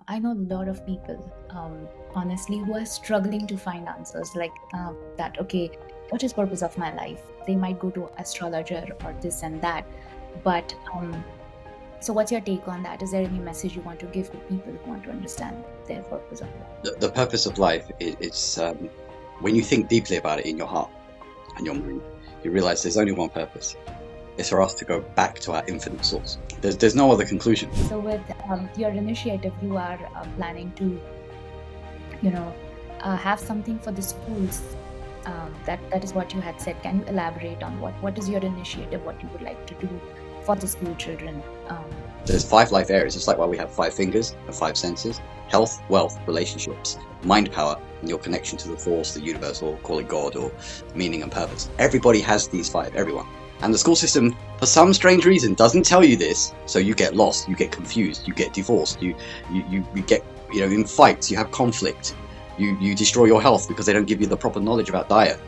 I know a lot of people, honestly, who are struggling to find answers like that. Okay, what is purpose of my life? They might go to astrologer or this and that, but so what's your take on that? Is there any message you want to give to people who want to understand their purpose of life? The purpose of life is when you think deeply about it in your heart and your mind, you realize there's only one purpose. It's for us to go back to our infinite source. There's no other conclusion. So with your initiative, you are planning to, have something for the schools. That is what you had said. Can you elaborate on what is your initiative? What you would like to do for the school children? There's 5 life areas, just like why we have 5 fingers and 5 senses: health, wealth, relationships, mind power, and your connection to the force, the universe, or call it God, or meaning and purpose. Everybody has these 5, everyone. And the school system, for some strange reason, doesn't tell you this, so you get lost, you get confused, you get divorced, you get, in fights, you have conflict, you destroy your health because they don't give you the proper knowledge about diet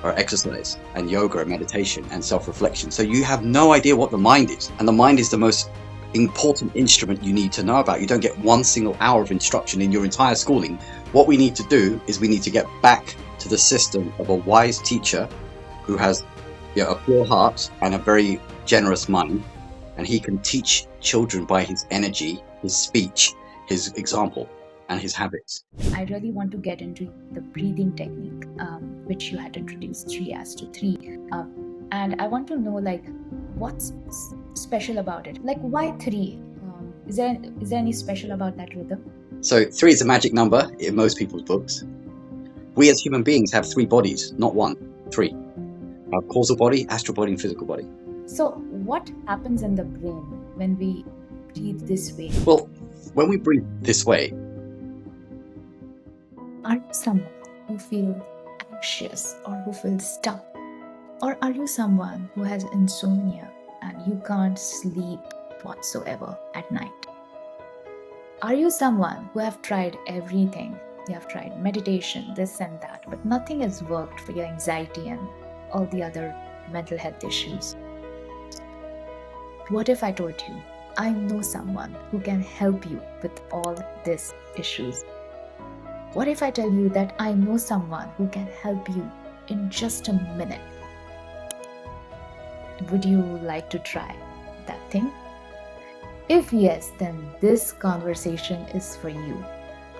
or exercise and yoga and meditation and self-reflection. So you have no idea what the mind is, and the mind is the most important instrument you need to know about. You don't get one single hour of instruction in your entire schooling. What we need to do is we need to get back to the system of a wise teacher who has a pure heart and a very generous mind, and he can teach children by his energy, his speech, his example, and his habits. I really want to get into the breathing technique, which you had introduced, 3 and I want to know, like, what's special about it? Like, why 3? Is there any special about that rhythm? So 3 is a magic number in most people's books. We as human beings have 3 bodies, not 1, 3. Our causal body, astral body, and physical body. So what happens in the brain when we breathe this way? Well, when we breathe this way, are you someone who feels anxious or who feels stuck? Or are you someone who has insomnia and you can't sleep whatsoever at night? Are you someone who have tried everything? You have tried meditation, this and that, but nothing has worked for your anxiety and all the other mental health issues? What if I told you, I know someone who can help you with all these issues? What if I tell you that I know someone who can help you in just a minute? Would you like to try that thing? If yes, then this conversation is for you.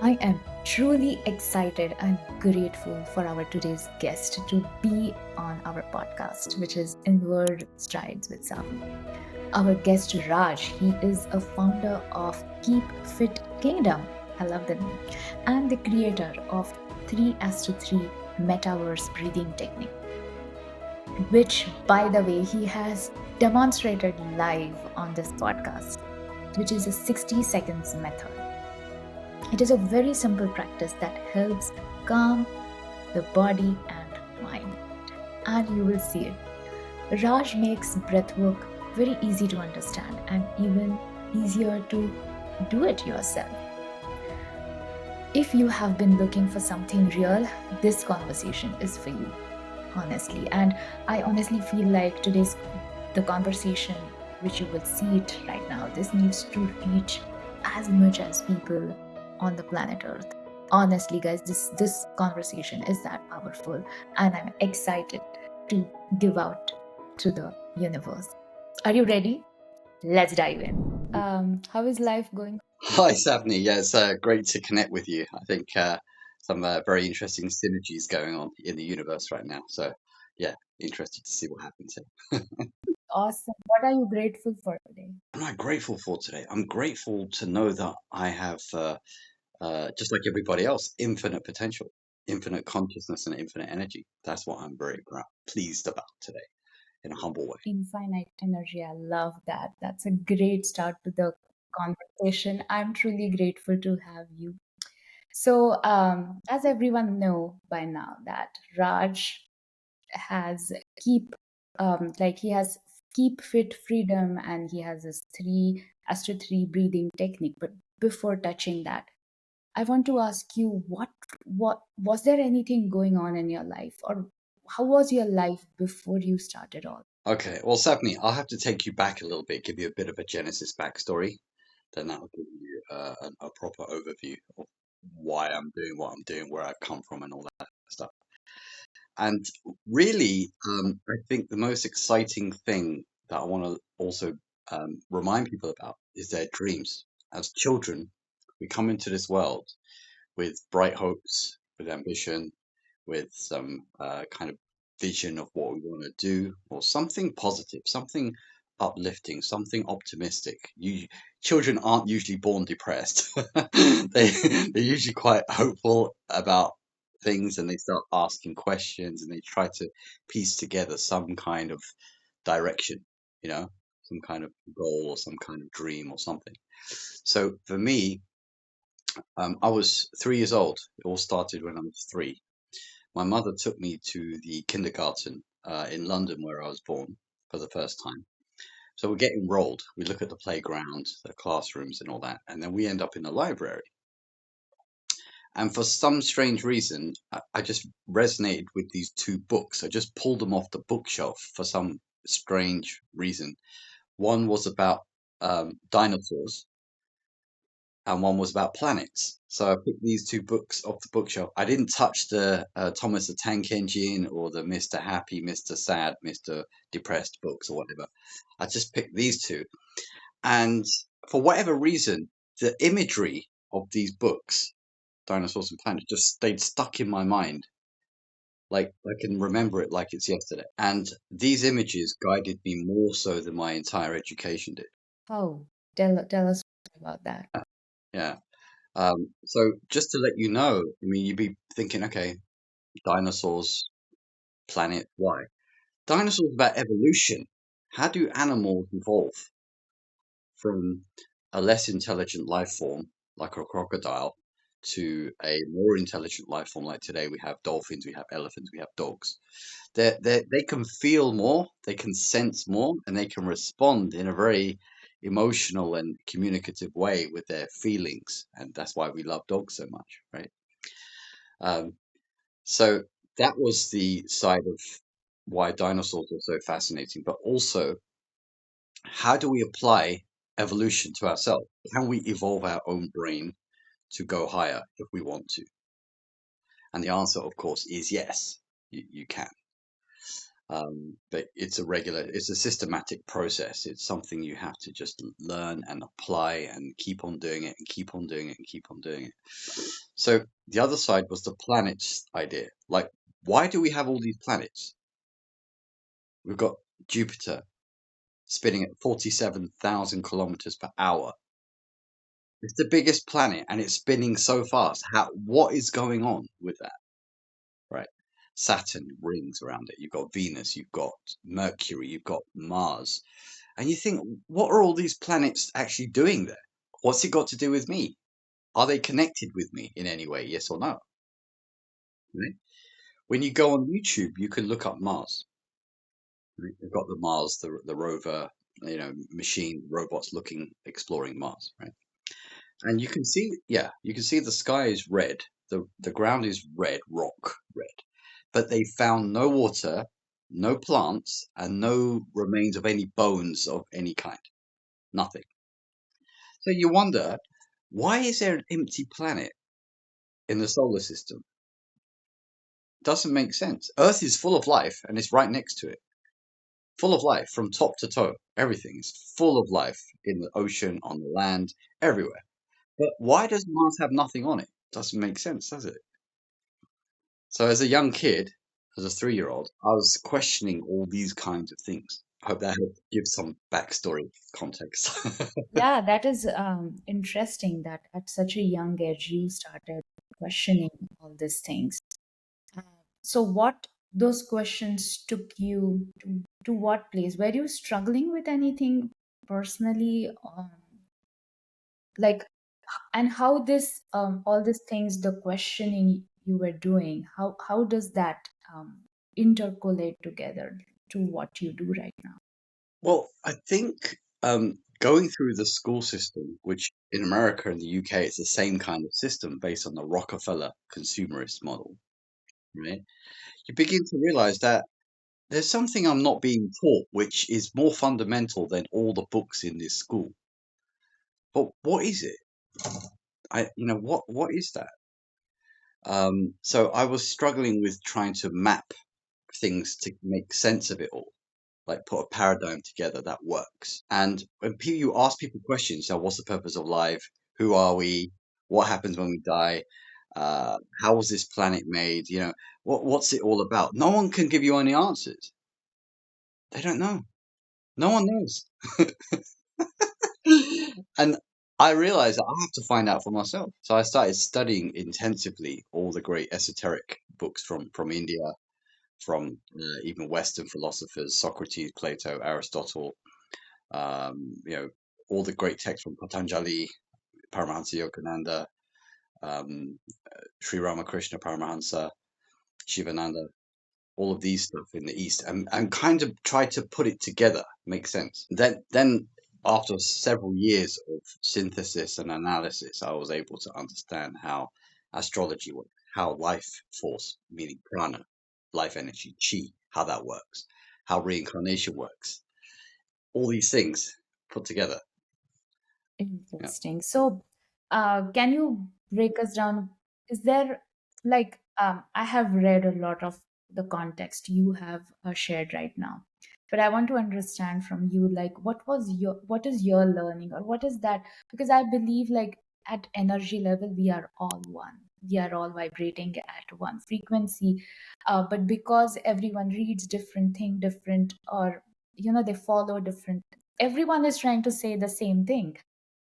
I am truly excited and grateful for our today's guest to be on our podcast, which is InwardStrides with Sawani. Our guest Raj, he is a founder of Keep Fit Kingdom, I love the name, and the creator of 3:3 Metaverse Breathing Technique, which, by the way, he has demonstrated live on this podcast, which is a 60 seconds method. It is a very simple practice that helps calm the body and mind, and you will see it. Raj makes breathwork very easy to understand and even easier to do it yourself. If you have been looking for something real, this conversation is for you, honestly. And I honestly feel like the conversation, which you will see it right now, this needs to reach as much as people on the planet Earth. Honestly, guys, this conversation is that powerful, and I'm excited to give out to the universe. Are you ready? Let's dive in. How is life going? Hi, Savni. Yeah, it's great to connect with you. I think some very interesting synergies going on in the universe right now. So, yeah, interested to see what happens here. Awesome. What are you grateful for today? What am I grateful for today? I'm grateful to know that I have, just like everybody else, infinite potential, infinite consciousness, and infinite energy. That's what I'm very pleased about today, in a humble way. Infinite energy. I love that. That's a great start to the conversation. I'm truly grateful to have you. So, as everyone know by now, that Raj has he has keep fit freedom, and he has this 3 breathing technique. But before touching that, I want to ask you, what was there anything going on in your life, or how was your life before you started all? Okay, well, Savni, I'll have to take you back a little bit, give you a bit of a Genesis backstory. then that will give you a proper overview of why I'm doing what I'm doing, where I've come from, and all that stuff. And really, I think the most exciting thing that I want to also remind people about is their dreams. As children, we come into this world with bright hopes, with ambition, with some kind of vision of what we want to do, or something positive, something uplifting, something optimistic. Children aren't usually born depressed. They're usually quite hopeful about things, and they start asking questions, and they try to piece together some kind of direction, you know, some kind of goal or some kind of dream or something. So for me, I was 3 years old. It all started when I was three. My mother took me to the kindergarten in London, where I was born, for the first time. So we get enrolled. We look at the playground, the classrooms, and all that, and then we end up in the library. And for some strange reason, I just resonated with these two books. I just pulled them off the bookshelf for some strange reason. One was about dinosaurs, and one was about planets. So I picked these two books off the bookshelf. I didn't touch the Thomas the Tank Engine or the Mr. Happy, Mr. Sad, Mr. Depressed books or whatever. I just picked these two. And for whatever reason, the imagery of these books, Dinosaurs and Planets, just stayed stuck in my mind. Like I can remember it like it's yesterday. And these images guided me more so than my entire education did. Oh, tell us about that. Yeah. So just to let you know, I mean, you'd be thinking, okay, dinosaurs, planet, why? Dinosaurs about evolution. How do animals evolve from a less intelligent life form like a crocodile to a more intelligent life form like today? We have dolphins, we have elephants, we have dogs. They can feel more, they can sense more, and they can respond in a very emotional and communicative way with their feelings. And that's why we love dogs so much, right? Um, So that was the side of why dinosaurs are so fascinating. But also, how do we apply evolution to ourselves? Can we evolve our own brain to go higher if we want to? And the answer, of course, is yes, you can. But it's a systematic process. It's something you have to just learn and apply and keep on doing it and keep on doing it and keep on doing it. So the other side was the planets idea. Like, why do we have all these planets? We've got Jupiter spinning at 47,000 kilometers per hour. It's the biggest planet and it's spinning so fast. What is going on with that? Right. Saturn rings around it. You've got Venus, you've got Mercury, you've got Mars. And you think, what are all these planets actually doing there? What's it got to do with me? Are they connected with me in any way? Yes or no? Right? When you go on YouTube, you can look up Mars. Right? They've got the Mars, the rover, machine robots looking, exploring Mars, right? And you can see, yeah, you can see the sky is red, the ground is red, rock red, but they found no water, no plants, and no remains of any bones of any kind, nothing. So you wonder, why is there an empty planet in the solar system? Doesn't make sense. Earth is full of life, and it's right next to it. Full of life from top to toe. Everything is full of life in the ocean, on the land, everywhere. But why does Mars have nothing on it? Doesn't make sense, does it? So as a young kid, as a 3-year-old, I was questioning all these kinds of things. I hope that helped give some backstory context. Yeah, that is interesting that at such a young age you started questioning all these things. Uh, so, what those questions took you to what place? Were you struggling with anything personally? Like, and how this all these things, the questioning you were doing, how does that intercolate together to what you do right now? Well, I think going through the school system, which in America and the UK is the same kind of system based on the Rockefeller consumerist model, right? You begin to realize that there's something I'm not being taught, which is more fundamental than all the books in this school. But what is it? What is that? So I was struggling with trying to map things to make sense of it all, like put a paradigm together that works. And when you ask people questions, so what's the purpose of life? Who are we? What happens when we die? How was this planet made? What's it all about? No one can give you any answers. They don't know. No one knows. And I realized that I have to find out for myself. So I started studying intensively all the great esoteric books from India, from even Western philosophers, Socrates, Plato, Aristotle, you know, all the great texts from Patanjali, Paramahansa Yogananda, um, Sri Ramakrishna Paramahansa, Shivananda, all of these stuff in the East, and kind of try to put it together, make sense. Then after several years of synthesis and analysis, I was able to understand how astrology works, how life force, meaning prana, life energy, chi, how that works, how reincarnation works, all these things put together. Yeah. Interesting. So, can you break us down? Is there like I have read a lot of the context you have shared right now, but I want to understand from you like what is your learning or what is that? Because I believe like at energy level we are all one. We are all vibrating at one frequency, but because everyone reads different thing, different or they follow different. Everyone is trying to say the same thing,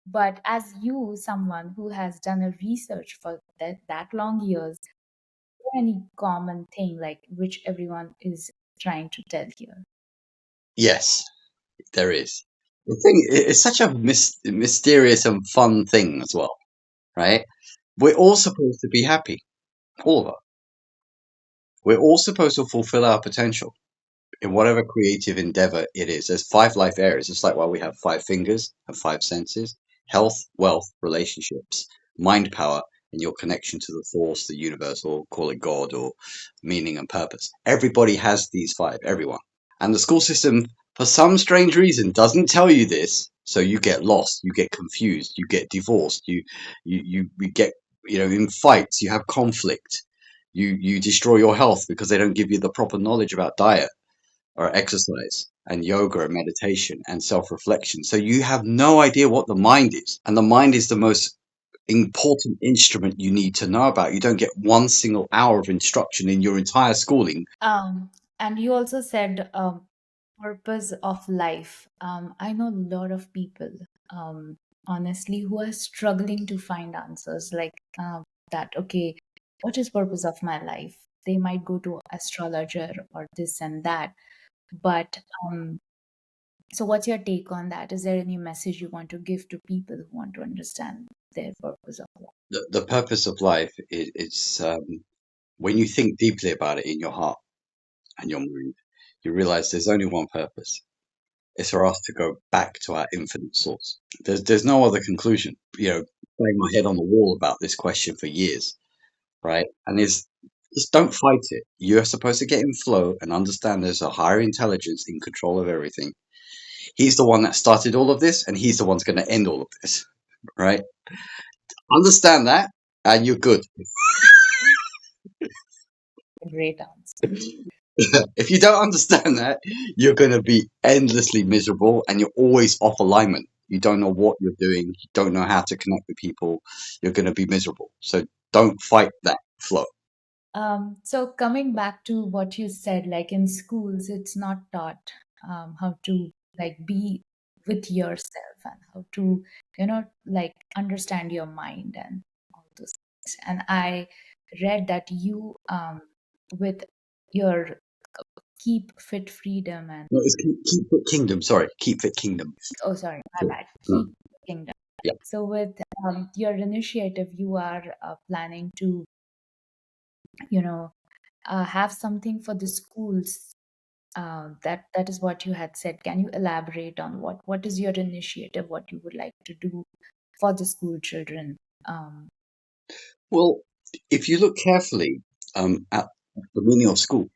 but as you, someone who has done a research for that long years, is there any common thing like which everyone is trying to tell here? Yes, there is. The thing it's such a mysterious and fun thing as well, right? We're all supposed to be happy, all of us. We're all supposed to fulfill our potential in whatever creative endeavor it is. There's five life areas. It's like why we have five fingers and five senses: health, wealth, relationships, mind power, and your connection to the force, the universe, or call it God, or meaning and purpose. Everybody has these five, everyone. And the school system, for some strange reason, doesn't tell you this. So you get lost, you get confused, you get divorced, you get, in fights, you have conflict. You destroy your health because they don't give you the proper knowledge about diet or exercise and yoga and meditation and self-reflection. So you have no idea what the mind is. And the mind is the most important instrument you need to know about. You don't get one single hour of instruction in your entire schooling. And you also said purpose of life. I know a lot of people, um, honestly, who are struggling to find answers like that. Okay, what is purpose of my life? They might go to astrologer or this and that, but so, what's your take on that? Is there any message you want to give to people who want to understand their purpose of life? The purpose of life is when you think deeply about it in your heart and your mind, you realize there's only one purpose. It's for us to go back to our infinite source. There's no other conclusion. Bang my head on the wall about this question for years, right? And is just don't fight it. You're supposed to get in flow and understand there's a higher intelligence in control of everything. He's the one that started all of this, and he's the one that's going to end all of this, right? Understand that, and you're good. Great answer. If you don't understand that, you're going to be endlessly miserable, and you're always off alignment. You don't know what you're doing. You don't know how to connect with people. You're going to be miserable. So don't fight that flow. So coming back to what you said, like in schools, it's not taught how to like be with yourself and how to, like understand your mind and all those things. And I read that you, with your keep fit freedom and No, it's keep fit kingdom. Sorry, keep fit kingdom. oh sorry, my Cool. bad, No, keep kingdom. yeah. So with your initiative, you are planning to, you know, have something for the schools. That is what you had said. Can you elaborate on what is your initiative? What you would like to do for the school children? Um, Well, if you look carefully at the meaning of school,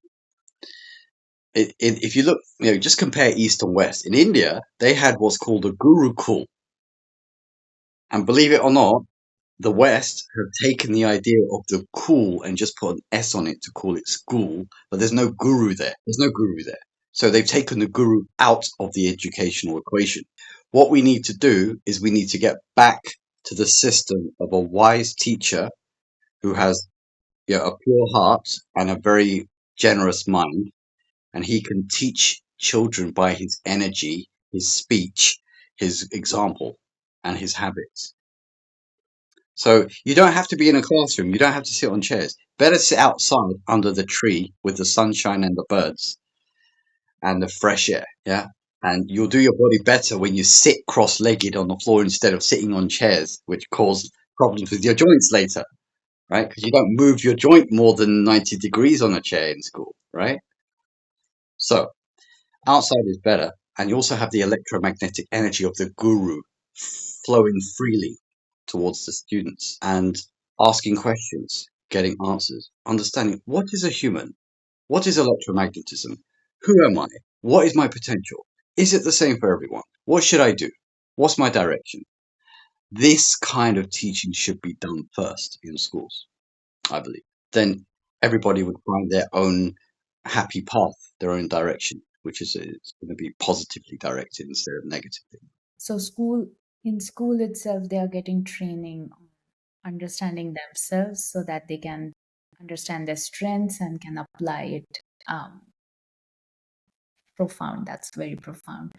if you look, just compare East and West. In India, they had what's called a Gurukul. And believe it or not, the West have taken the idea of the cool and just put an S on it to call it school, but there's no guru there. There's no guru there. So they've taken the guru out of the educational equation. What we need to do is we need to get back to the system of a wise teacher who has, a pure heart and a very generous mind, and he can teach children by his energy, his speech, his example, and his habits. So you don't have to be in a classroom. You don't have to sit on chairs. Better sit outside under the tree with the sunshine and the birds and the fresh air. Yeah. And you'll do your body better when you sit cross-legged on the floor instead of sitting on chairs, which cause problems with your joints later, right? Because you don't move your joint more than 90 degrees on a chair in school, right? So outside is better. And you also have the electromagnetic energy of the guru flowing freely towards the students and asking questions, getting answers, understanding what is a human? What is electromagnetism? Who am I? What is my potential? Is it the same for everyone? What should I do? What's my direction? This kind of teaching should be done first in schools, I believe. Then everybody would find their own happy path, their own direction, which is it's going to be positively directed instead of negatively. So in school itself, they are getting training on understanding themselves so that they can understand their strengths and can apply it. Profound. That's very profound.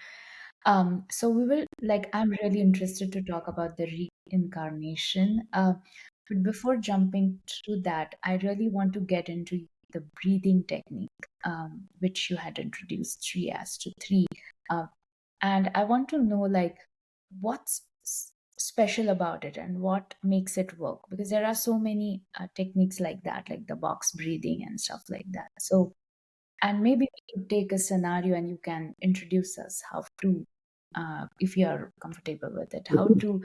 So we will like I'm really interested to talk about the reincarnation. But before jumping to that, I really want to get into the breathing technique, which you had introduced 3 as to 3. Uh, and I want to know like what's special about it and what makes it work, because there are so many techniques like that, like the box breathing and stuff like that. So, and maybe we could take a scenario and you can introduce us how to, if you are comfortable with it, how to do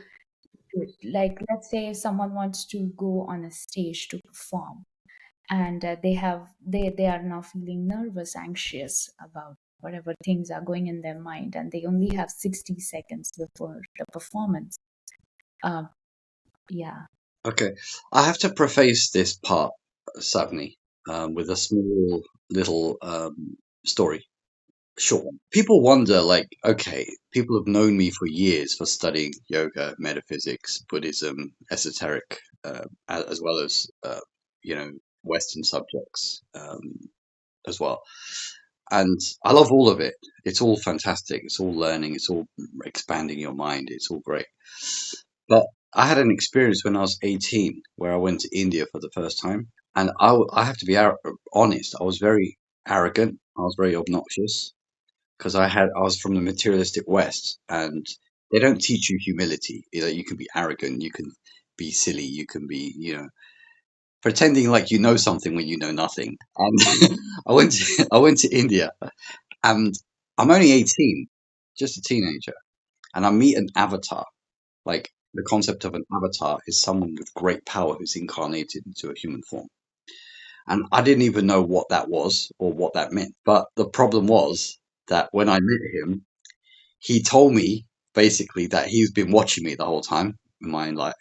it. Like, let's say someone wants to go on a stage to perform, and they are now feeling nervous, anxious about whatever things are going in their mind, and they only have 60 seconds before the performance. Um, yeah. Okay, I have to preface this part, Savni, with a small little story, short one. People wonder, like, okay, people have known me for years for studying yoga, metaphysics, Buddhism, esoteric, as well as Western subjects as well. And I love all of it. It's all fantastic. It's all learning. It's all expanding your mind. It's all great. But I had an experience when I was 18 where I went to India for the first time. And I have to be honest, I was very arrogant. I was very obnoxious because I was from the materialistic West, and they don't teach you humility. You can be arrogant, you can be silly, you can be, pretending like you know something when you know nothing. And I went to India, and I'm only 18, just a teenager, and I meet an avatar. Like, the concept of an avatar is someone with great power who's incarnated into a human form. And I didn't even know what that was or what that meant. But the problem was that when I met him, he told me basically that he's been watching me the whole time in my life.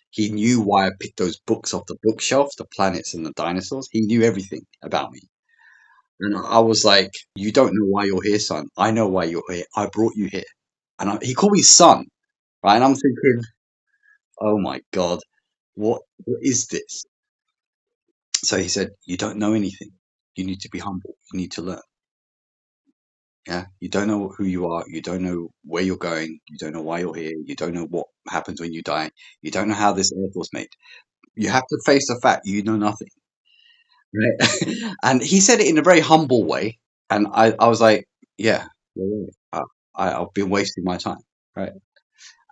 He knew why I picked those books off the bookshelf, the planets and the dinosaurs. He knew everything about me. And I was like, "You don't know why you're here, son. I know why you're here. I brought you here." And he called me son, right? And I'm thinking, "Oh my God, what is this?" So he said, "You don't know anything. You need to be humble. You need to learn. Yeah, you don't know who you are. You don't know where you're going. You don't know why you're here. You don't know what happens when you die. You don't know how this earth was made. You have to face the fact you know nothing." Right? And he said it in a very humble way. And I was like, yeah, you're right. I've been wasting my time. Right.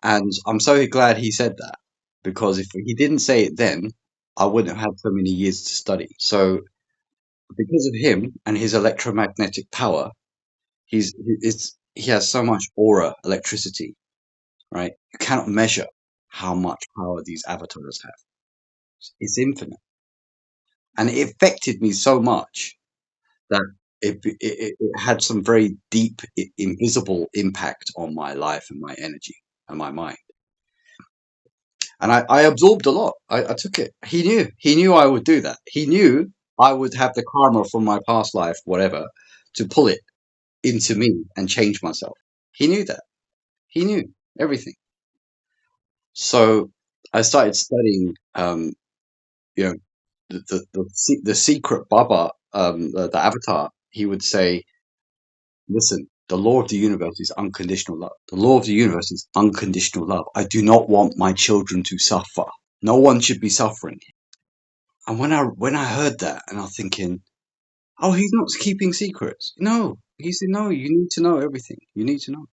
And I'm so glad he said that, because if he didn't say it then, I wouldn't have had so many years to study. So because of him and his electromagnetic power, he has so much aura, electricity, right? You cannot measure how much power these avatars have. It's infinite, and it affected me so much that it had some very deep, invisible impact on my life and my energy and my mind. And I absorbed a lot. I took it. He knew I would do that. He knew I would have the karma from my past life, whatever, to pull it into me and change myself. He knew that. He knew everything. So I started studying, you know, the secret Baba, the avatar. He would say, "Listen, the law of the universe is unconditional love. The law of the universe is unconditional love. I do not want my children to suffer. No one should be suffering." And when I heard that, and I'm thinking, "Oh, he's not keeping secrets." No, he said, "No, you need to know everything. You need to know."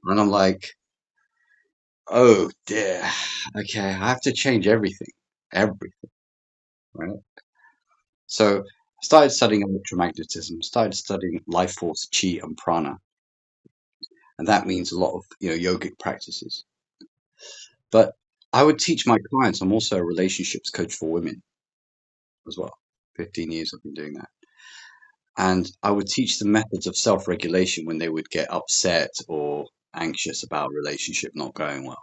And I'm like, "Oh dear. Okay, I have to change everything, everything, right?" So I started studying electromagnetism, started studying life force, chi, and prana, and that means a lot of yogic practices. But I would teach my clients. I'm also a relationships coach for women as well. 15 years I've been doing that. And I would teach them methods of self-regulation when they would get upset or anxious about a relationship not going well.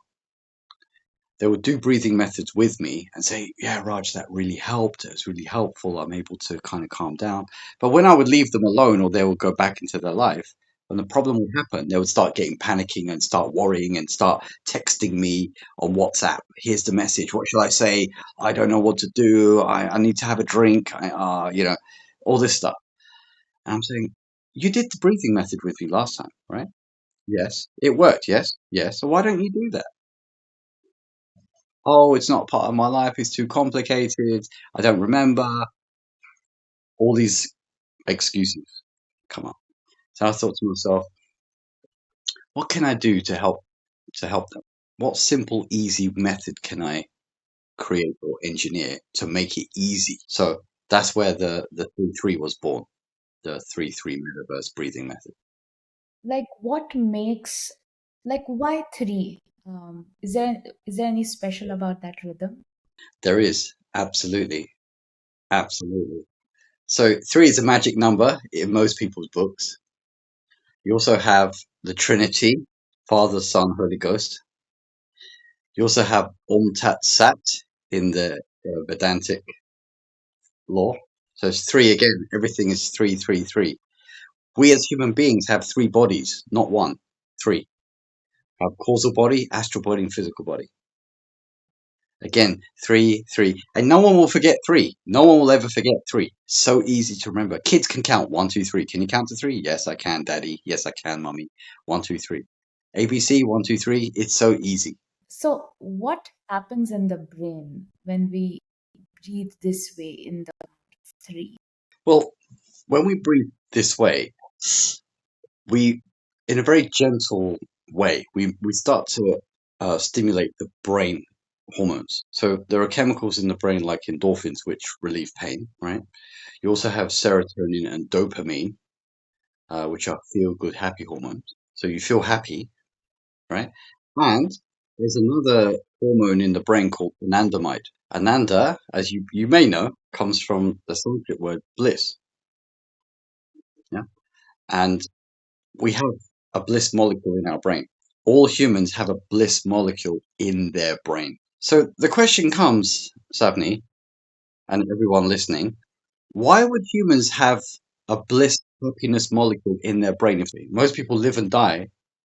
They would do breathing methods with me and say, "Yeah, Raj, that really helped. It was really helpful. I'm able to kind of calm down." But when I would leave them alone or they would go back into their life, when the problem would happen, they would start getting panicking and start worrying and start texting me on WhatsApp. "Here's the message. What should I say? I don't know what to do. I need to have a drink. All this stuff." And I'm saying, "You did the breathing method with me last time, right?" "Yes." "It worked." "Yes." "Yes." "So why don't you do that?" "Oh, it's not part of my life. It's too complicated. I don't remember." All these excuses come up. So I thought to myself, what can I do to help them? What simple, easy method can I create or engineer to make it easy? So that's where the 3-3 was born, the 3-3 metaverse breathing method. Like what makes, like why three? Is there any special about that rhythm? There is absolutely, absolutely. So 3 is a magic number in most people's books. You also have the Trinity, Father, Son, Holy Ghost. You also have Om Tat Sat in the Vedantic law. So it's 3 again. Everything is 3, 3, 3. We as human beings have 3 bodies, not one. 3. We have causal body, astral body, and physical body. Again, 3, 3. And no one will forget 3. No one will ever forget 3. So easy to remember. Kids can count 1, 2, 3. Can you count to 3? Yes, I can, Daddy. Yes, I can, Mummy. 1, 2, 3. ABC, 1, 2, 3. It's so easy. So what happens in the brain when we breathe this way in the three? Well, when we breathe this way, we, in a very gentle way, we start to stimulate the brain hormones. So there are chemicals in the brain like endorphins, which relieve pain, right? You also have serotonin and dopamine, which are feel good, happy hormones. So you feel happy, right? And there's another hormone in the brain called anandamide. Ananda, as you may know, comes from the Sanskrit word bliss. Yeah. And we have a bliss molecule in our brain. All humans have a bliss molecule in their brain. So the question comes, Savni, and everyone listening, why would humans have a bliss happiness molecule in their brain? If most people live and die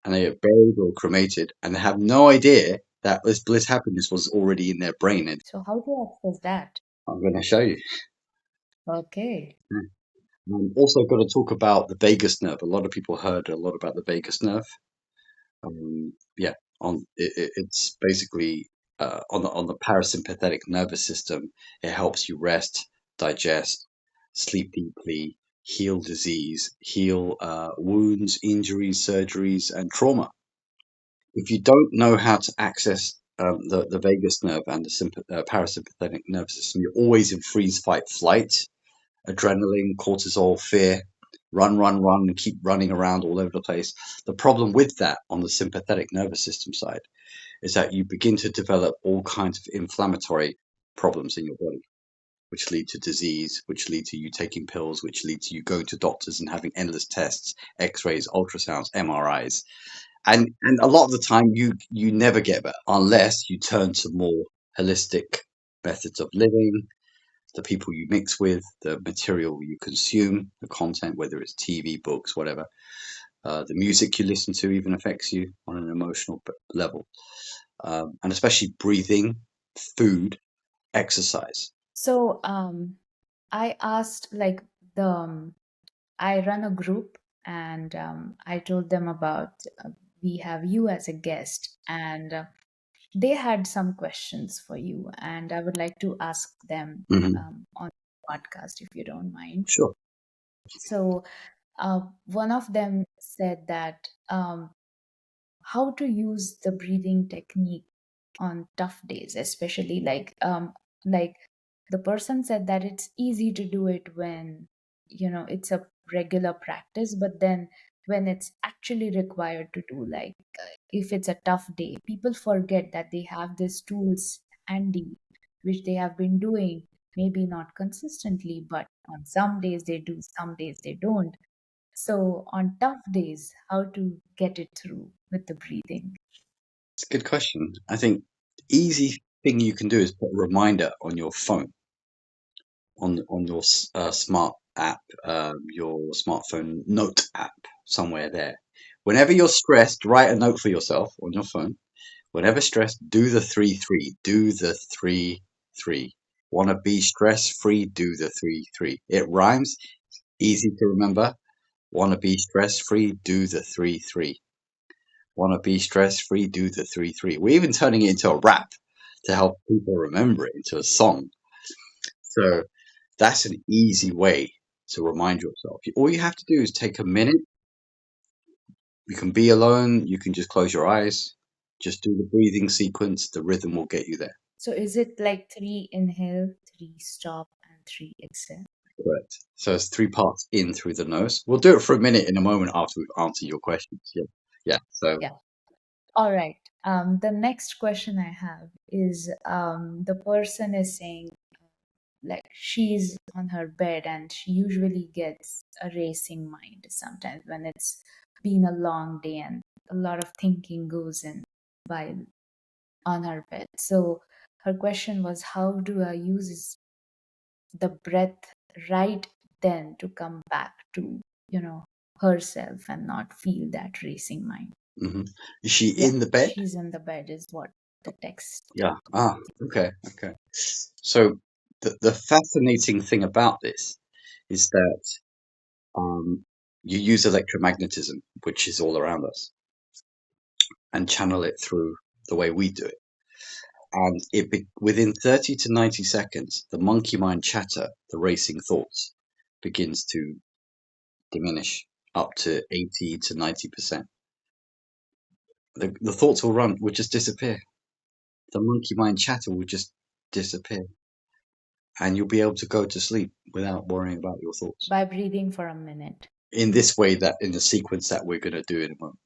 and they are buried or cremated and they have no idea that this bliss happiness was already in their brain. And So how to access that? I'm going to show you. Okay. I'm also going to talk about the vagus nerve. A lot of people heard a lot about the vagus nerve. Yeah, it's basically on the parasympathetic nervous system. It helps you rest, digest, sleep deeply, heal disease, heal wounds, injuries, surgeries, and trauma. If you don't know how to access the vagus nerve and the parasympathetic nervous system, you're always in freeze, fight, flight, adrenaline, cortisol, fear, run, run, run, and keep running around all over the place. The problem with that on the sympathetic nervous system side is that you begin to develop all kinds of inflammatory problems in your body, which lead to disease, which lead to you taking pills, which lead to you going to doctors and having endless tests, x rays, ultrasounds, MRIs. And a lot of the time you never get better unless you turn to more holistic methods of living, the people you mix with, the material you consume, the content, whether it's TV, books, whatever. The music you listen to even affects you on an emotional level, and especially breathing, food, exercise. So I asked like the I run a group, and I told them about we have you as a guest, and they had some questions for you, and I would like to ask them on the podcast if you don't mind. Sure. So one of them said that how to use the breathing technique on tough days, especially like the person said that it's easy to do it when it's a regular practice, but then when it's actually required to do, like if it's a tough day, people forget that they have these tools handy, which they have been doing, maybe not consistently, but on some days they do, some days they don't. So on tough days, how to get it through with the breathing? It's a good question. I think easy thing you can do is put a reminder on your phone, on your smart app, your smartphone note app, somewhere there. Whenever you're stressed, write a note for yourself on your phone. Whenever stressed, do the 3-3. Do the 3-3. Want to be stress free? Do the 3-3. It rhymes, easy to remember. Want to be stress free? Do the 3-3. Want to be stress free? Do the 3-3. We're even turning it into a rap to help people remember it into a song. So that's an easy way to remind yourself. All you have to do is take a minute. You can be alone. You can just close your eyes. Just do the breathing sequence. The rhythm will get you there. So is it like three inhale, three stop, and three exhale? Correct. So it's three parts in through the nose. We'll do it for a minute in a moment after we've answered your questions. Yeah. Yeah. So Yeah. All right. The next question I have is the person is saying like she's on her bed and she usually gets a racing mind sometimes when it's been a long day and a lot of thinking goes in while on her bed. So her question was, how do I use the breath right then to come back to, you know, herself and not feel that racing mind? hmm is she Yeah, in the bed? she's in the bed, is what the text. Yeah. Ah, okay. Okay. So the fascinating thing about this is that you use electromagnetism, which is all around us, and channel it through the way we do it. And within 30 to 90 seconds, the monkey mind chatter, the racing thoughts, begins to diminish up to 80 to 90%. The thoughts will just disappear. The monkey mind chatter will just disappear. And you'll be able to go to sleep without worrying about your thoughts. By breathing for a minute. In this way, that in the sequence that we're going to do in a moment.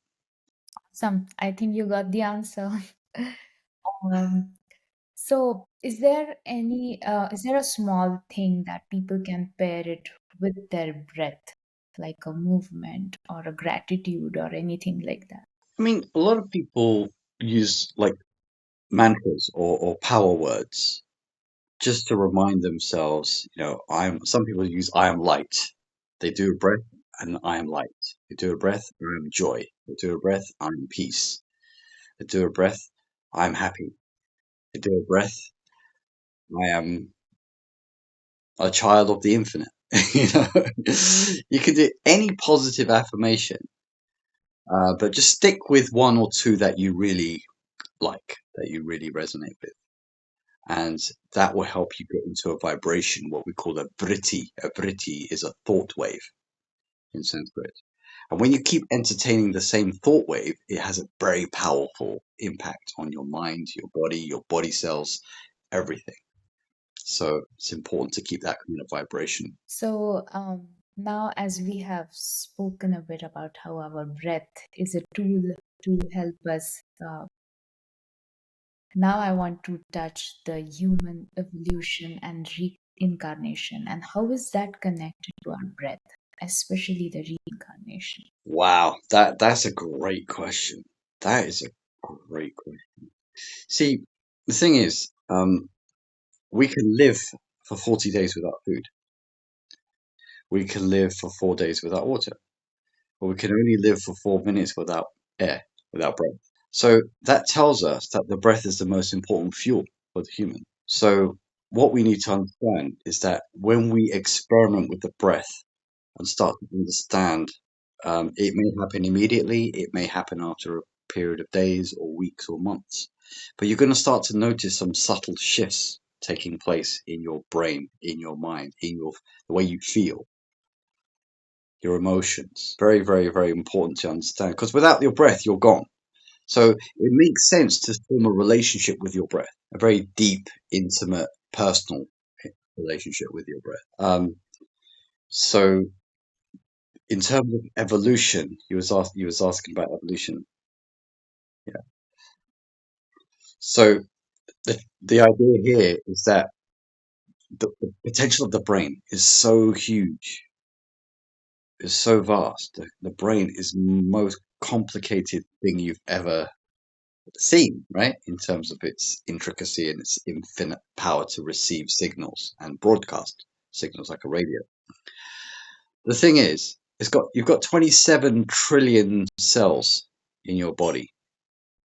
I think you got the answer. um, so is there a small thing that people can pair it with their breath, like a movement or a gratitude or anything like that? I mean, a lot of people use like mantras or power words just to remind themselves, some people use I am light. They do a breath and I am light. They do a breath, I am joy. They do a breath, I'm peace. They do a breath, I'm happy. They do a breath, I am a child of the infinite. you know, you can do any positive affirmation, but just stick with one or two that you really like, that you really resonate with. And that will help you get into a vibration, what we call a vritti. A vritti is a thought wave in Sanskrit. And when you keep entertaining the same thought wave, it has a very powerful impact on your mind, your body cells, everything. So it's important to keep that kind of vibration. So now, as we have spoken a bit about how our breath is a tool to help us, now I want to touch the human evolution and reincarnation, and how is that connected to our breath? especially the reincarnation? Wow, that's a great question. That is a great question. See, the thing is, we can live for 40 days without food. We can live for 4 days without water, but we can only live for 4 minutes without air, without breath. So that tells us that the breath is the most important fuel for the human. So what we need to understand is that when we experiment with the breath and start to understand, it may happen immediately, it may happen after a period of days or weeks or months, but you're going to start to notice some subtle shifts taking place in your brain, in your mind, in your the way you feel, your emotions. Very, very, very important to understand because without your breath, you're gone. So it makes sense to form a relationship with your breath, a very deep, intimate, personal relationship with your breath. So in terms of evolution, you was asking about evolution. Yeah. So the idea here is that the potential of the brain is so huge, is so vast. The brain is the most complicated thing you've ever seen, right? In terms of its intricacy and its infinite power to receive signals and broadcast signals like a radio. The thing is, you've got 27 trillion cells in your body.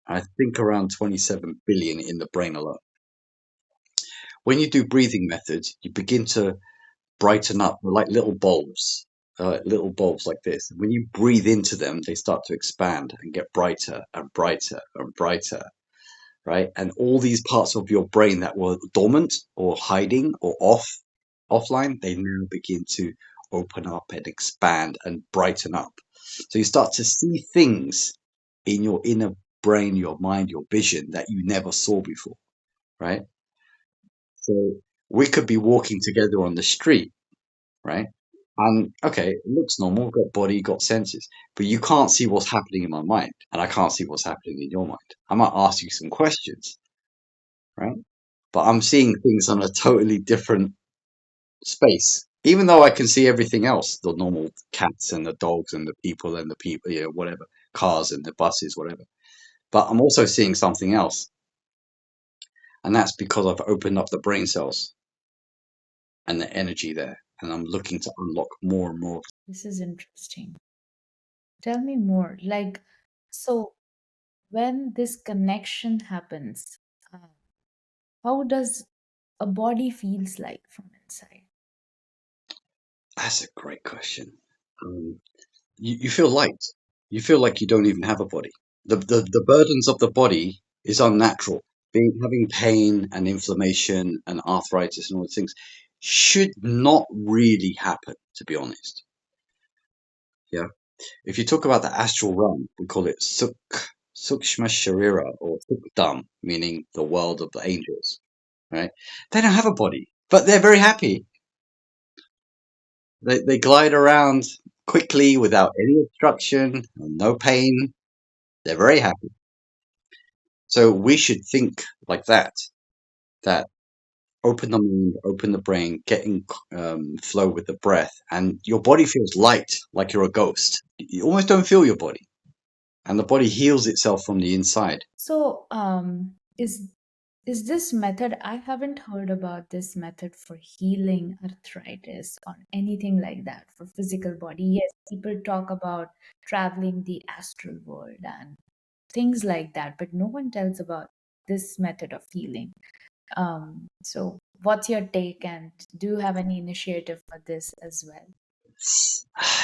I think around 27 billion in the brain alone. When you do breathing methods, you begin to brighten up like little bulbs like this. And when you breathe into them, they start to expand and get brighter and brighter and brighter, right? And all these parts of your brain that were dormant or hiding or offline, they now begin to open up and expand and brighten up. So you start to see things in your inner brain, your mind, your vision that you never saw before, right? So we could be walking together on the street, right? And okay, it looks normal, got body, got senses, but you can't see what's happening in my mind, and I can't see what's happening in your mind. I might ask you some questions, right? But I'm seeing things on a totally different space. Even though I can see everything else, the normal cats and the dogs and the people, whatever, cars and the buses, whatever. But I'm also seeing something else. And that's because I've opened up the brain cells and the energy there. And I'm looking to unlock more and more. This is interesting. Tell me more. Like, so when this connection happens, uh, how does a body feels like from inside? That's a great question. Um, you feel light. You feel like you don't even have a body. The burdens of the body is unnatural. Having pain and inflammation and arthritis and all these things should not really happen, to be honest. Yeah. If you talk about the astral realm, we call it Sukshma Sharira or Sukdam, meaning the world of the angels, right? They don't have a body, but they're very happy. They glide around quickly without any obstruction, no pain. They're very happy. So we should think like that, that open the mind, open the brain, get in flow with the breath, and your body feels light, like you're a ghost. You almost don't feel your body, and the body heals itself from the inside. So, is this method? I haven't heard about this method for healing arthritis or anything like that for physical body. Yes, people talk about traveling the astral world and things like that, but no one tells about this method of healing. So what's your take, and do you have any initiative for this as well?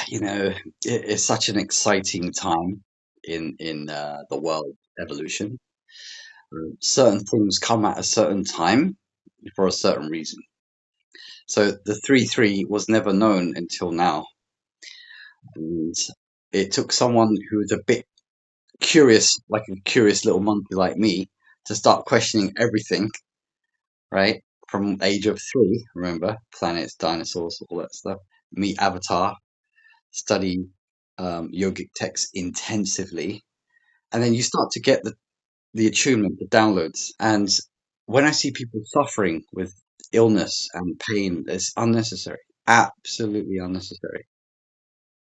You know, it's such an exciting time in the world evolution. Certain things come at a certain time for a certain reason. So the 3-3 was never known until now, and it took someone who was a bit curious, like a curious little monkey like me, to start questioning everything, right? From age of 3, remember, planets, dinosaurs, all that stuff. Meet Avatar, study yogic texts intensively, and then you start to get the attunement, the downloads. And when I see people suffering with illness and pain, it's unnecessary, absolutely unnecessary.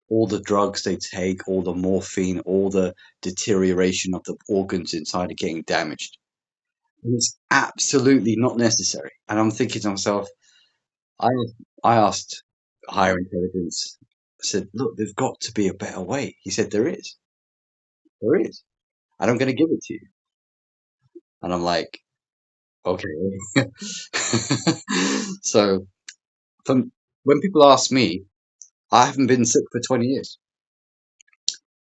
all the drugs they take, all the morphine, all the deterioration of the organs inside are getting damaged. And it's absolutely not necessary. And I'm thinking to myself, I I asked higher intelligence, I said, look, there's got to be a better way. He said, there is. There is. And I'm going to give it to you. And I'm like, okay. So from, when people ask me, I haven't been sick for 20 years.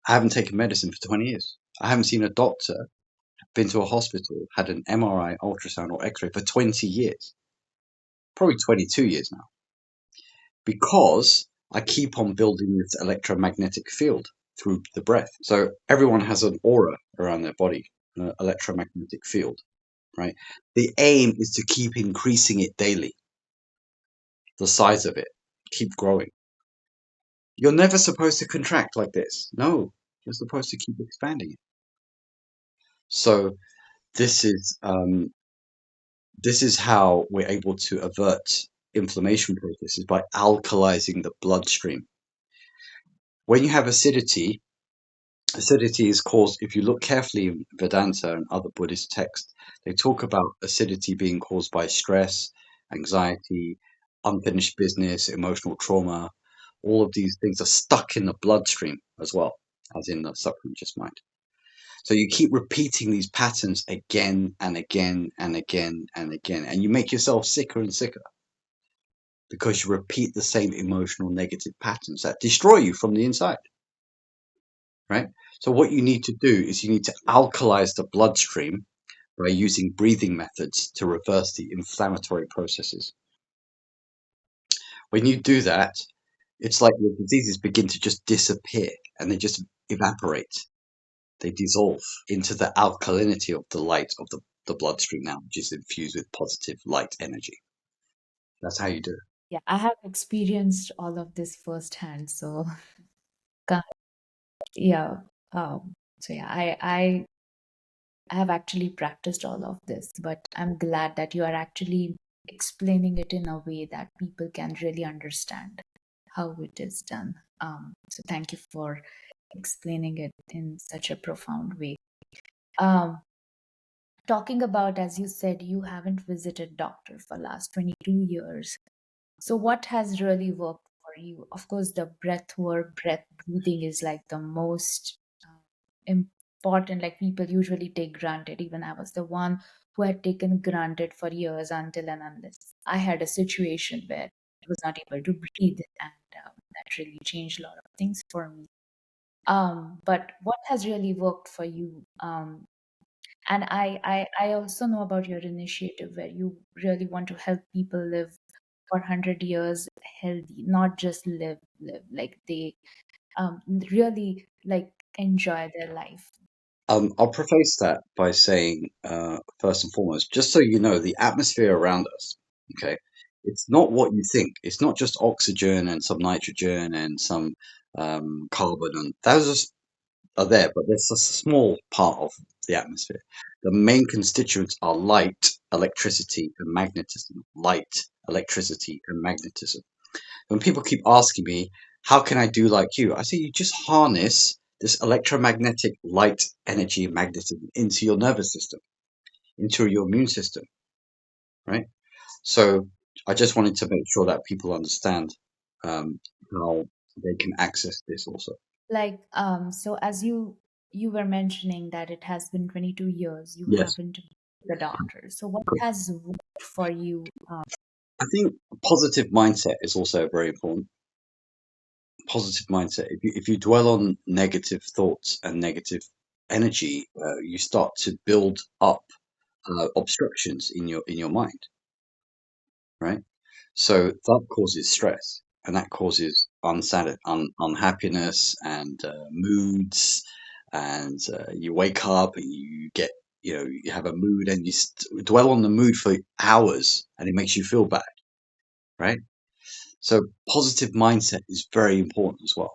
I haven't taken medicine for 20 years. I haven't seen a doctor, been to a hospital, had an MRI, ultrasound, or X ray for 20 years. Probably 22 years now. Because I keep on building this electromagnetic field through the breath. So everyone has an aura around their body, an electromagnetic field, right? The aim is to keep increasing it daily, the size of it, keep growing. You're never supposed to contract like this. No, you're supposed to keep expanding it. So this is um, this is how we're able to avert inflammation processes by alkalizing the bloodstream. When you have acidity, acidity is caused, if you look carefully in Vedanta and other Buddhist texts, they talk about acidity being caused by stress, anxiety, unfinished business, emotional trauma. All of these things are stuck in the bloodstream as well as in the subconscious mind. So you keep repeating these patterns again and again and again and again, and you make yourself sicker and sicker because you repeat the same emotional negative patterns that destroy you from the inside, right? So what you need to do is you need to alkalize the bloodstream by using breathing methods to reverse the inflammatory processes. When you do that, it's like the diseases begin to just disappear and they just evaporate. They dissolve into the alkalinity of the light of the bloodstream now, which is infused with positive light energy. That's how you do it. Yeah, I have experienced all of this firsthand. So, ca- yeah. So yeah, I have actually practiced all of this, but I'm glad that you are actually explaining it in a way that people can really understand how it is done. So thank you for explaining it in such a profound way. Um, Talking about, as you said, you haven't visited doctor for last 22 years. So what has really worked for you? Of course, the breath work, breath breathing is like the most important, like people usually take granted. Even I was the one who had taken granted for years until and unless I had a situation where I was not able to breathe, and that really changed a lot of things for me. But what has really worked for you? And I also know about your initiative where you really want to help people live for 100 years healthy, not just live like they really like enjoy their life. I'll preface that by saying, first and foremost, just so you know, the atmosphere around us, okay, it's not what you think. It's not just oxygen and some nitrogen and some carbon, and those are there, but there's a small part of the atmosphere. The main constituents are light, electricity, and magnetism. Light, electricity, and magnetism. When people keep asking me, how can I do like you? I say, you just harness this electromagnetic light energy and magnetism into your nervous system, into your immune system, right? So I just wanted to make sure that people understand how they can access this also. Like so as you were mentioning that it has been 22 years you Yes. haven't been to the doctor. So what has worked for you? I think positive mindset is also very important. Positive mindset. If you dwell on negative thoughts and negative energy, you start to build up obstructions in your mind, right? So that causes stress, and that causes unhappiness and moods, and you wake up and you get, you have a mood, and you dwell on the mood for hours, and it makes you feel bad, right? So positive mindset is very important as well.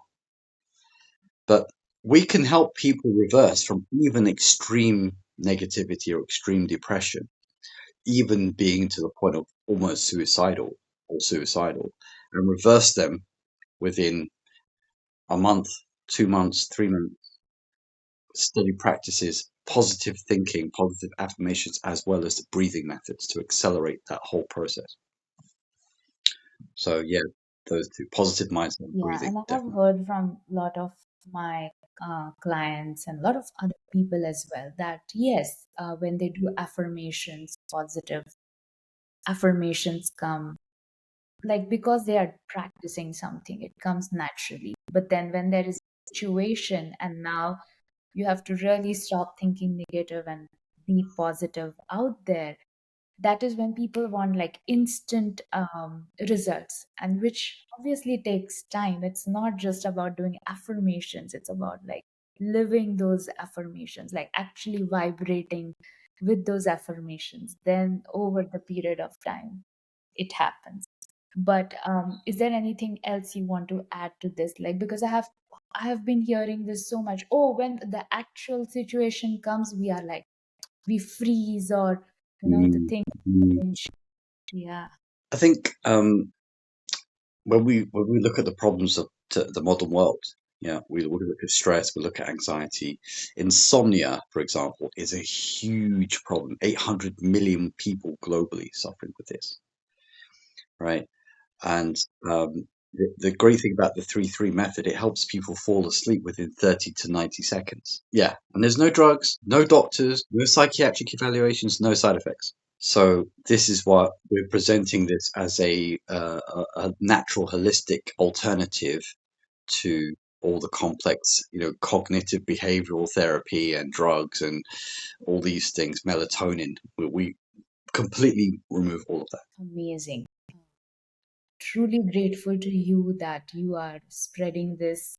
But we can help people reverse from even extreme negativity or extreme depression, even being to the point of almost suicidal or suicidal, and reverse them within a month, 2 months, 3 months, steady practices, positive thinking, positive affirmations, as well as the breathing methods to accelerate that whole process. So yeah, those two, positive mindset and Yeah, breathing, and I have definitely. heard from a lot of my clients and a lot of other people as well that yes, when they do affirmations, positive affirmations come like because they are practicing something, it comes naturally. But then when there is a situation and now you have to really stop thinking negative and be positive out there, that is when people want like instant results, and which obviously takes time. It's not just about doing affirmations, it's about like living those affirmations, like actually vibrating with those affirmations. Then over the period of time it happens. But is there anything else you want to add to this, like because I have been hearing this so much, oh, when the actual situation comes we are like we freeze, or the Mm, thing mm. change. Yeah. I think when we look at the problems of the modern world, yeah, we look at stress, we look at anxiety. Insomnia, for example, is a huge problem. 800 million people globally suffering with this, right? And the great thing about the 3-3 method, it helps people fall asleep within 30 to 90 seconds. Yeah, and there's no drugs, no doctors, no psychiatric evaluations, no side effects. So this is why we're presenting this as a natural, holistic alternative to all the complex, cognitive behavioral therapy and drugs and all these things, melatonin. We completely remove all of that. Amazing. Truly grateful to you that you are spreading this.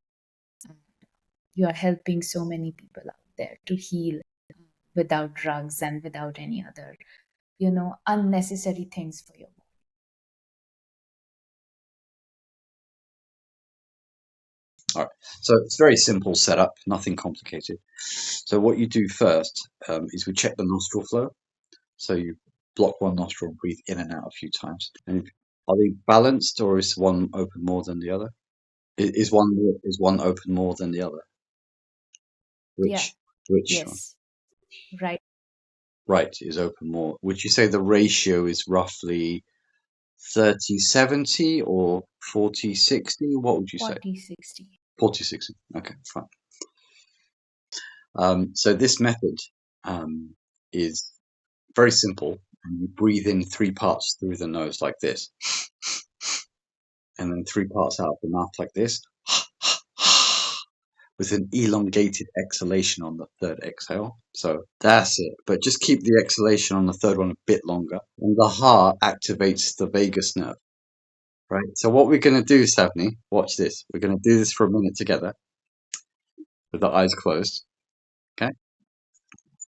You are helping so many people out there to heal without drugs and without any other, unnecessary things for your body. All right. So it's very simple setup, nothing complicated. So what you do first is we check the nostril flow. So you block one nostril and breathe in and out a few times. And are they balanced, or is one open more than the other? Is one open more than the other? Yeah. Which one? Yes. Right. Right, is open more. Would you say the ratio is roughly 30-70 or 40-60? What would you say? 40/60. 40-60. Okay, fine. So this method is very simple. And you breathe in 3 parts through the nose like this, and then 3 parts out of the mouth like this, with an elongated exhalation on the third exhale. So that's it. But just keep the exhalation on the third one a bit longer. And the heart activates the vagus nerve, right? So what we're going to do, Savni, watch this. We're going to do this for a minute together with the eyes closed, okay?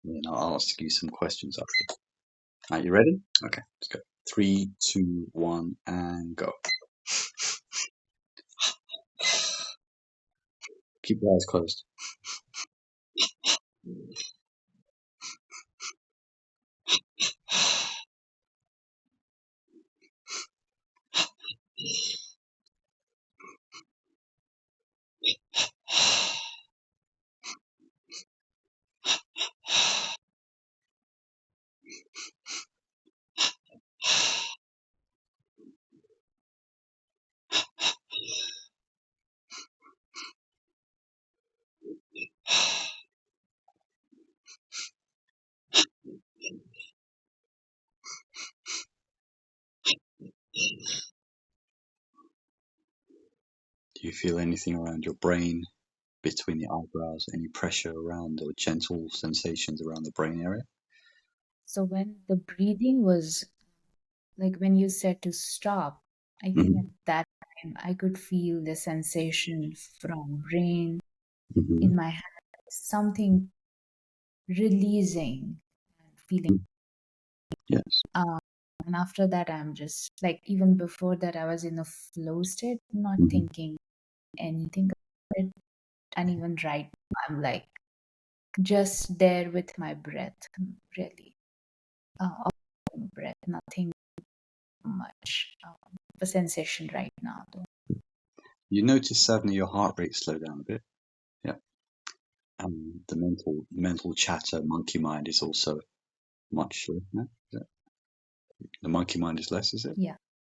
And then I'll ask you some questions after. Are you ready? Okay, let's go. 3, 2, 1, and go. Keep your eyes closed. Do you feel anything around your brain, between the eyebrows, any pressure around or gentle sensations around the brain area? So when the breathing was like when you said to stop, I think at Hmm. that time I could feel the sensation from brain Hmm. in my hand, something releasing and feeling. Yes. Uh, and after that, I'm just like, even before that, I was in a flow state, not Hmm. thinking anything about it. And even right now, I'm like just there with my breath, really. Breath, nothing much. The sensation right now, though. You notice suddenly your heart rate slow down a bit. Yeah. And the mental chatter, monkey mind is also much less. No? The monkey mind is less, is it? Yeah,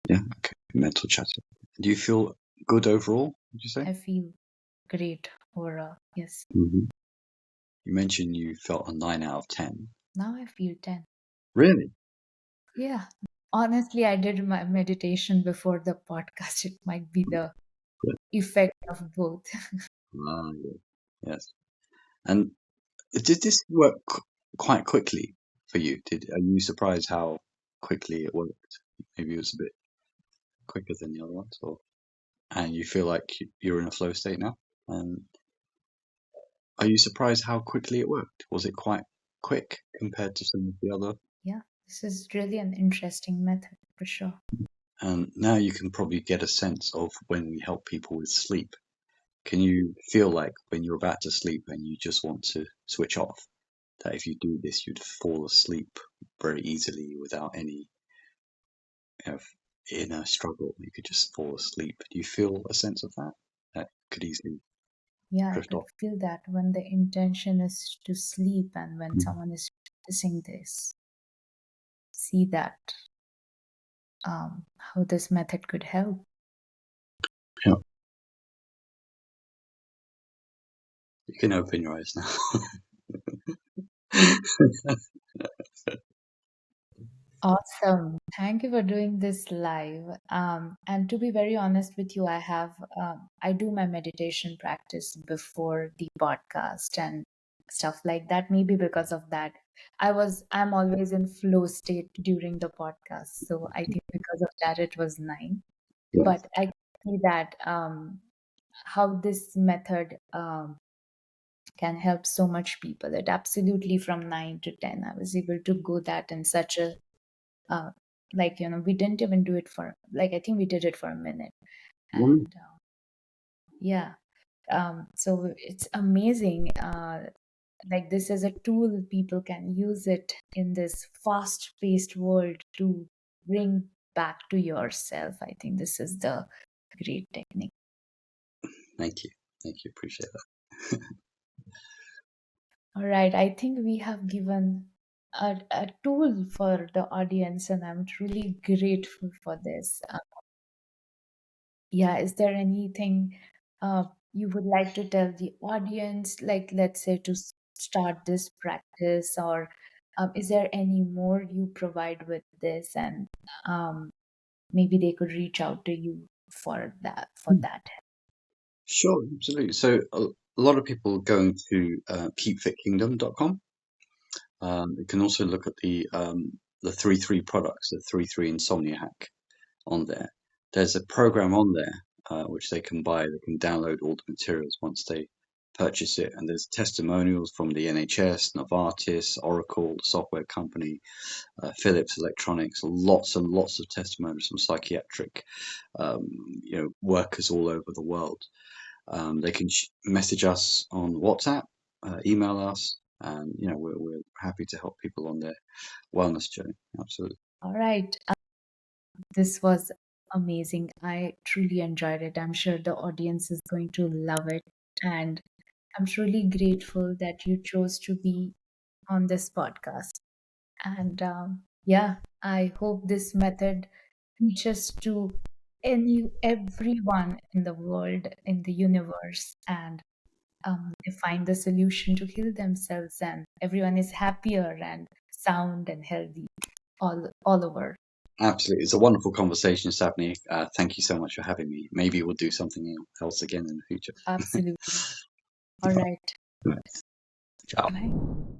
Yeah. Okay. Mental chatter. Do you feel good overall? Would you say? I feel great overall. Yes. Mm-hmm. You mentioned you felt a 9 out of 10. Now I feel 10. Really? Yeah. Honestly, I did my meditation before the podcast. It might be the Good. effect of both. Ah, yeah. Yes. And did this work quite quickly for you? Are you surprised how quickly it worked? Maybe it was a bit quicker than the other ones, and you feel like you're in a flow state now. And are you surprised how quickly it worked? Was it quite quick compared to some of the other? Yeah, this is really an interesting method for sure. And now you can probably get a sense of when we help people with sleep. Can you feel like when you're about to sleep and you just want to switch off, that if you do this, you'd fall asleep very easily without any of inner struggle? You could just fall asleep. Do you feel a sense of that? That could easily Yeah, I drift could off. feel that when the intention is to sleep and when Mhm. someone is practicing this, see that how this method could help. Yeah, you can open your eyes now. Awesome. Thank you for doing this live. And to be very honest with you, I do my meditation practice before the podcast and stuff like that. Maybe because of that, I'm always in flow state during the podcast. So I think because of that, it was 9. Yeah. But I can see that how this method can help so much people. It absolutely from 9 to 10, I was able to go that in such a uh, like we didn't even do it for like I think we did it for a minute Mm. and yeah so it's amazing like this is a tool people can use it in this fast paced world to bring back to yourself. I think this is the great technique. Thank you. Thank you. Appreciate that. All right, I think we have given a tool for the audience and I'm truly grateful for this. Yeah, is there anything you would like to tell the audience, like let's say to start this practice, or is there any more you provide with this, and um, maybe they could reach out to you for that, for Mm. that. Sure, absolutely. So a lot of people going to keepfitkingdom.com. You can also look at the 3-3 products, the 3-3 Insomnia Hack on there. There's a program on there which they can buy. They can download all the materials once they purchase it. And there's testimonials from the NHS, Novartis, Oracle, the software company, Philips Electronics, lots and lots of testimonials from psychiatric um, workers all over the world. They can message us on WhatsApp, email us, and we're happy to help people on their wellness journey. Absolutely. All right, this was amazing. I truly enjoyed it. I'm sure the audience is going to love it, and I'm truly grateful that you chose to be on this podcast. And yeah, I hope this method reaches to everyone in the world, in the universe, and they find the solution to heal themselves, and everyone is happier and sound and healthy all over. Absolutely. It's a wonderful conversation, Savni. Thank you so much for having me. Maybe we'll do something else again in the future. Absolutely. All right. Ciao. Bye.